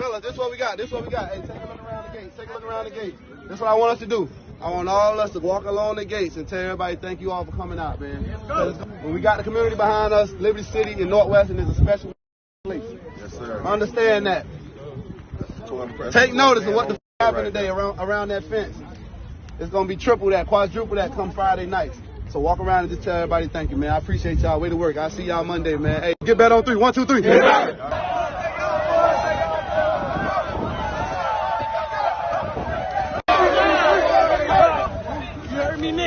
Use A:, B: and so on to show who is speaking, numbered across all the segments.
A: Fellas, this is what we got. This is what we got. Hey, take a look around the gate. Take a look around the gate. This is what I want us to do. I want all of us to walk along the gates and tell everybody thank you all for coming out, man. When we got the community behind us, Liberty City in Northwestern is a special place.
B: Yes, sir.
A: Understand that. Take notice of what the happened today around that fence. It's going to be triple that, quadruple that come Friday nights. So walk around and just tell everybody thank you, man. I appreciate y'all. Way to work. I'll see y'all Monday, man. Hey, get bet on 3. 1, 2, 3.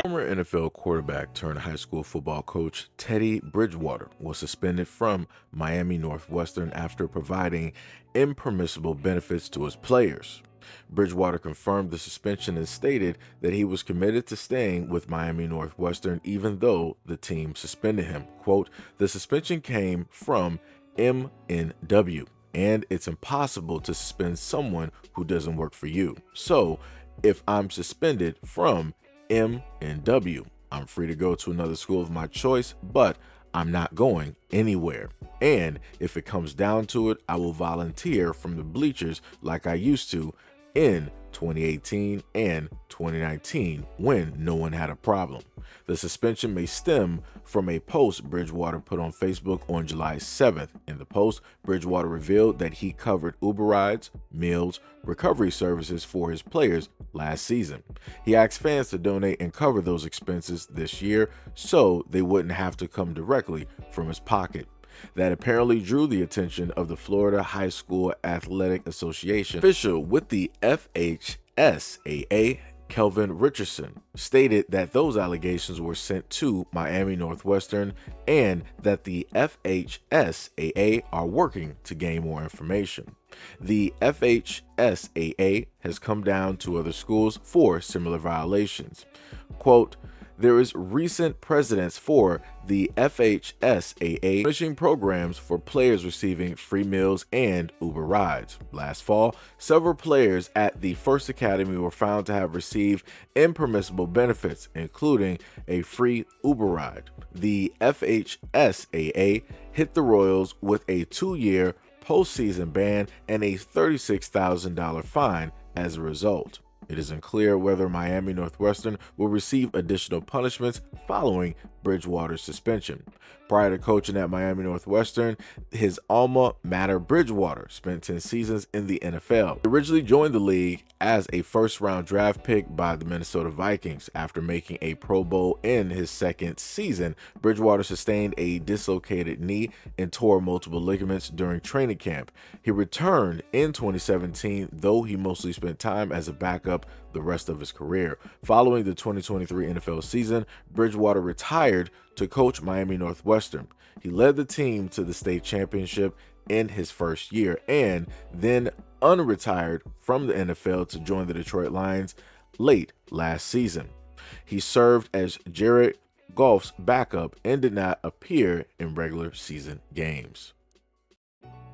C: Former NFL quarterback turned high school football coach Teddy Bridgewater was suspended from Miami Northwestern after providing impermissible benefits to his players. Bridgewater confirmed the suspension and stated that he was committed to staying with Miami Northwestern even though the team suspended him. Quote, "The suspension came from MNW, and it's impossible to suspend someone who doesn't work for you. So if I'm suspended from MNW, I'm free to go to another school of my choice, but I'm not going anywhere. And if it comes down to it, I will volunteer from the bleachers like I used to in 2018 and 2019 when no one had a problem." The suspension may stem from a post Bridgewater put on Facebook on July 7th. In the post, Bridgewater revealed that he covered Uber rides, meals, recovery services for his players last season. He asked fans to donate and cover those expenses this year so they wouldn't have to come directly from his pocket. That apparently drew the attention of the Florida High School Athletic Association. Official with the FHSAA, Kelvin Richardson, stated that those allegations were sent to Miami Northwestern and that the FHSAA are working to gain more information. The FHSAA has come down to other schools for similar violations. Quote, "There is recent precedents for the FHSAA punishing programs for players receiving free meals and Uber rides. Last fall, several players at the First Academy were found to have received impermissible benefits, including a free Uber ride. The FHSAA hit the Royals with a 2-year postseason ban and a $36,000 fine as a result. It isn't clear whether Miami Northwestern will receive additional punishments following Bridgewater's suspension. Prior to coaching at Miami Northwestern, his alma mater Bridgewater spent 10 seasons in the NFL. He originally joined the league as a first-round draft pick by the Minnesota Vikings. After making a Pro Bowl in his second season, Bridgewater sustained a dislocated knee and tore multiple ligaments during training camp. He returned in 2017, though he mostly spent time as a backup the rest of his career. Following the 2023 NFL season, Bridgewater retired to coach Miami Northwestern. He led the team to the state championship in his first year and then unretired from the NFL to join the Detroit Lions late last season. He served as Jared Goff's backup and did not appear in regular season games.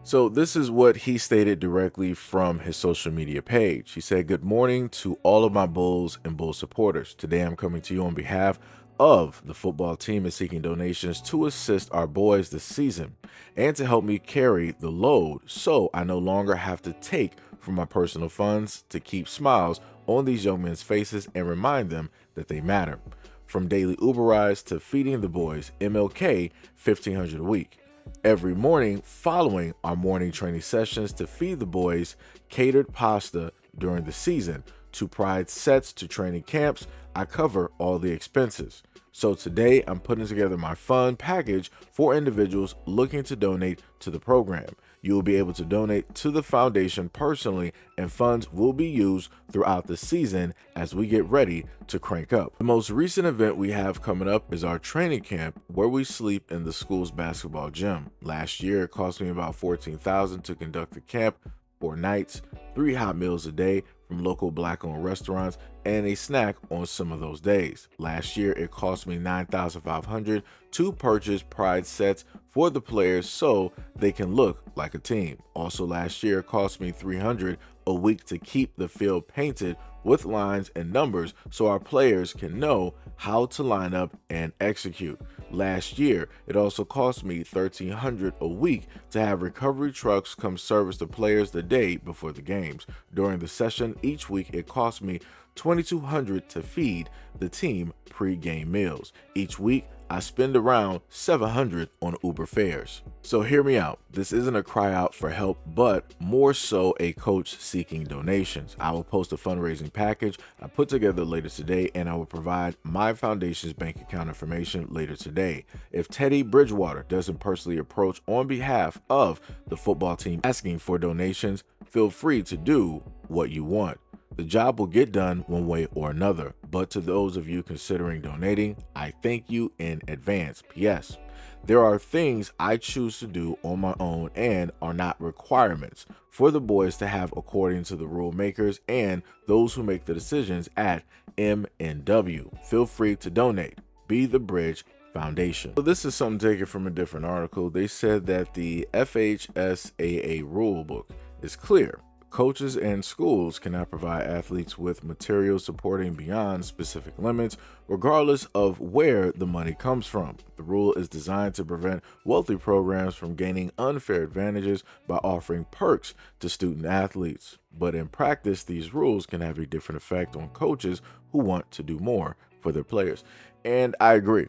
C: So this is what he stated directly from his social media page. He said, "Good morning to all of my Bulls and Bull supporters. Today I'm coming to you on behalf of the football team and seeking donations to assist our boys this season and to help me carry the load so I no longer have to take from my personal funds to keep smiles on these young men's faces and remind them that they matter. From daily Uber rides to feeding the boys, MLK $1,500 a week. Every morning following our morning training sessions to feed the boys, catered pasta during the season, to pride sets to training camps, I cover all the expenses. So today I'm putting together my fund package for individuals looking to donate to the program. You will be able to donate to the foundation personally, and funds will be used throughout the season as we get ready to crank up. The most recent event we have coming up is our training camp, where we sleep in the school's basketball gym. Last year, it cost me about $14,000 to conduct the camp, 4 nights, 3 hot meals a day from local black-owned restaurants, and a snack on some of those days. Last year, it cost me $9,500 to purchase pride sets for the players so they can look like a team. Also last year, it cost me $300 a week to keep the field painted with lines and numbers so our players can know how to line up and execute. last year. It also cost me $1,300 a week to have recovery trucks come service the players the day before the games. During the session each week, it cost me $2,200 to feed the team pre-game meals. Each week, I spend around $700 on Uber fares. So hear me out. This isn't a cry out for help, but more so a coach seeking donations. I will post a fundraising package I put together later today, and I will provide my foundation's bank account information later today. If Teddy Bridgewater doesn't personally approach on behalf of the football team asking for donations, feel free to do what you want. The job will get done one way or another, but to those of you considering donating, I thank you in advance. P.S. There are things I choose to do on my own and are not requirements for the boys to have according to the rule makers and those who make the decisions at MNW. Feel free to donate. Be the Bridge Foundation. So this is something taken from a different article. They said that the FHSAA rule book is clear. Coaches and schools cannot provide athletes with materials supporting beyond specific limits, regardless of where the money comes from. The rule is designed to prevent wealthy programs from gaining unfair advantages by offering perks to student athletes. But in practice, these rules can have a different effect on coaches who want to do more for their players. And I agree.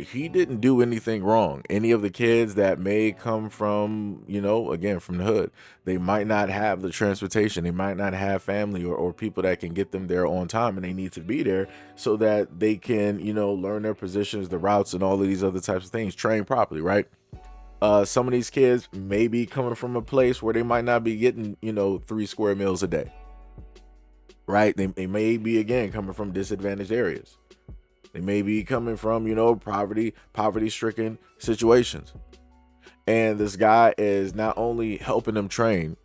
C: He didn't do anything wrong. Any of the kids that may come from, again, from the hood, they might not have the transportation. They might not have family or people that can get them there on time, and they need to be there so that they can, learn their positions, the routes, and all of these other types of things, train properly, right? Some of these kids may be coming from a place where they might not be getting, 3 square meals a day, right? They may be, again, coming from disadvantaged areas. They may be coming from, poverty-stricken situations. And this guy is not only helping them train,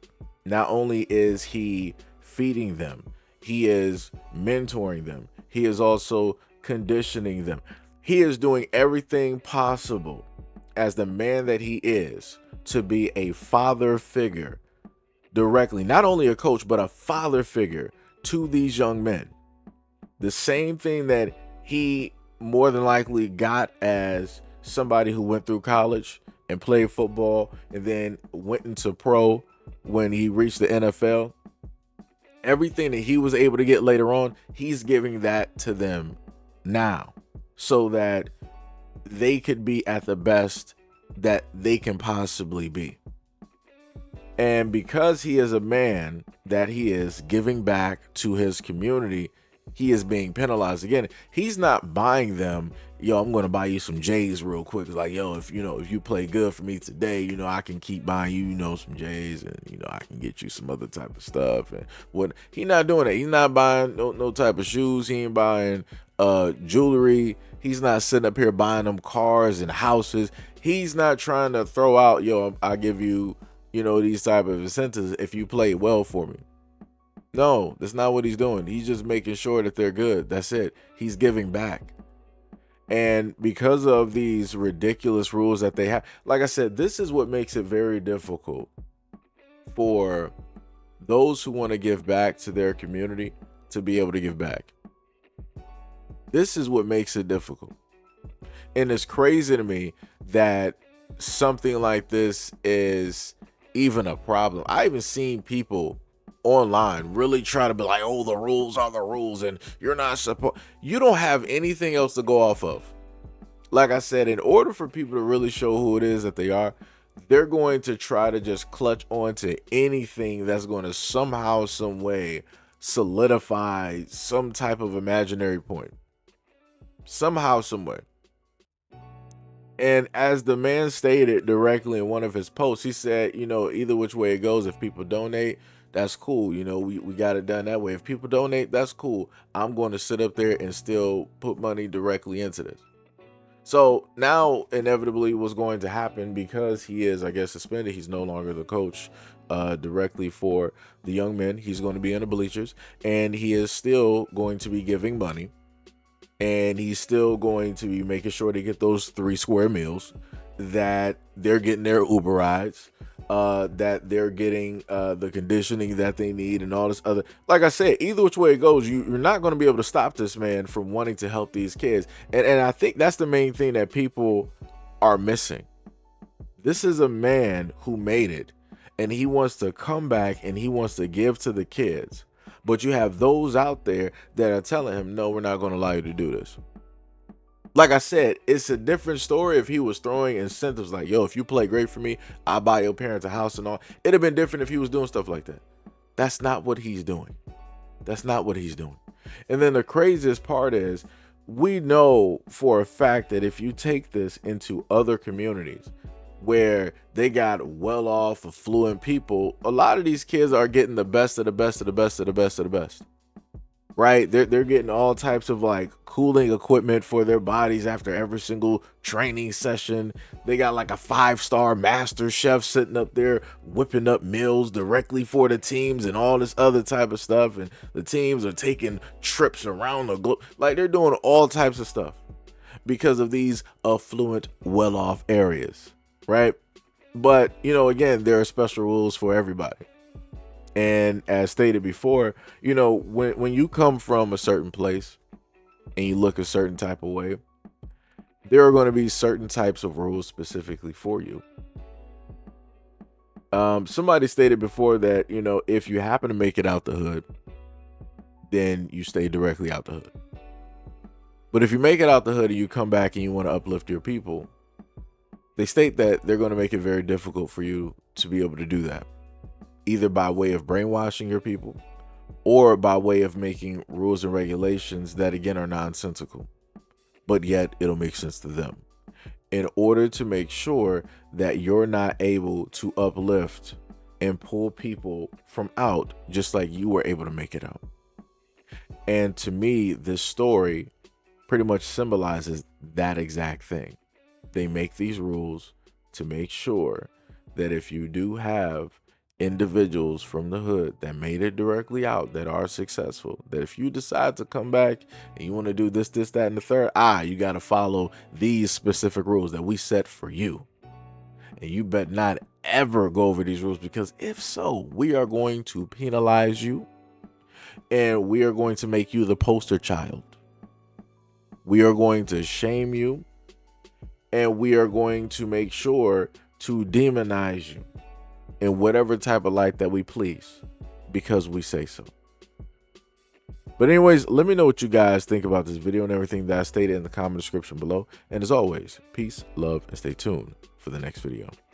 C: not only is he feeding them, he is mentoring them. He is also conditioning them. He is doing everything possible as the man that he is to be a father figure directly, not only a coach, but a father figure to these young men. The same thing that he more than likely got as somebody who went through college and played football and then went into pro when he reached the NFL. Everything that he was able to get later on, he's giving that to them now so that they could be at the best that they can possibly be. And because he is a man that he is giving back to his community, he is being penalized. Again, he's not buying them, I'm going to buy you some J's real quick. It's like, if you play good for me today, I can keep buying you, some J's, and, I can get you some other type of stuff. And what he's not doing that. He's not buying no type of shoes. He ain't buying jewelry. He's not sitting up here buying them cars and houses. He's not trying to throw out, I'll give you, these type of incentives if you play well for me. No, that's not what he's doing. He's just making sure that they're good. That's it. He's giving back. And because of these ridiculous rules that they have, like I said, this is what makes it very difficult for those who want to give back to their community to be able to give back. This is what makes it difficult. And it's crazy to me that something like this is even a problem. I even seen people online really try to be like, oh, the rules are the rules and you're not supposed, you don't have anything else to go off of. Like I said, in order for people to really show who it is that they are, they're going to try to just clutch on to anything that's going to somehow, some way solidify some type of imaginary point. Somehow, some way. And as the man stated directly in one of his posts, he said, either which way it goes, if people donate, that's cool. We got it done that way. If people donate, that's cool. I'm going to sit up there and still put money directly into this. So now inevitably what's going to happen, because he is, I guess, suspended, he's no longer the coach directly for the young men. He's going to be in the bleachers, and he is still going to be giving money, and he's still going to be making sure they get those 3 square meals. that they're getting their Uber rides, that they're getting the conditioning that they need and all this other. Like I said, either which way it goes, you're not going to be able to stop this man from wanting to help these kids. And I think that's the main thing that people are missing. This is a man who made it, and he wants to come back and he wants to give to the kids. But you have those out there that are telling him, no, we're not going to allow you to do this. Like I said, it's a different story if he was throwing incentives like, yo, if you play great for me, I'll buy your parents a house and all. It'd have been different if he was doing stuff like that. That's not what he's doing. That's not what he's doing. And then the craziest part is, we know for a fact that if you take this into other communities where they got well-off, affluent people, a lot of these kids are getting the best of the best of the best of the best of the best. Right? They're getting all types of like cooling equipment for their bodies after every single training session. They got like a 5-star master chef sitting up there whipping up meals directly for the teams and all this other type of stuff. And the teams are taking trips around the globe. Like, they're doing all types of stuff because of these affluent, well-off areas. Right? But, you know, again, there are special rules for everybody. And as stated before, you know, when you come from a certain place and you look a certain type of way, there are going to be certain types of rules specifically for you. Somebody stated before that, you know, if you happen to make it out the hood, then you stay directly out the hood. But if you make it out the hood and you come back and you want to uplift your people, they state that they're going to make it very difficult for you to be able to do that, either by way of brainwashing your people or by way of making rules and regulations that, again, are nonsensical, but yet it'll make sense to them, in order to make sure that you're not able to uplift and pull people from out just like you were able to make it out. And to me, this story pretty much symbolizes that exact thing. They make these rules to make sure that if you do have individuals from the hood that made it directly out, that are successful, that if you decide to come back and you want to do this, that, and the third, you got to follow these specific rules that we set for you. And you bet not ever go over these rules, because if so, we are going to penalize you and we are going to make you the poster child. We are going to shame you and we are going to make sure to demonize you in whatever type of light that we please, because we say so. But anyways, let me know what you guys think about this video and everything that I stated in the comment description below. And as always, peace, love, and stay tuned for the next video.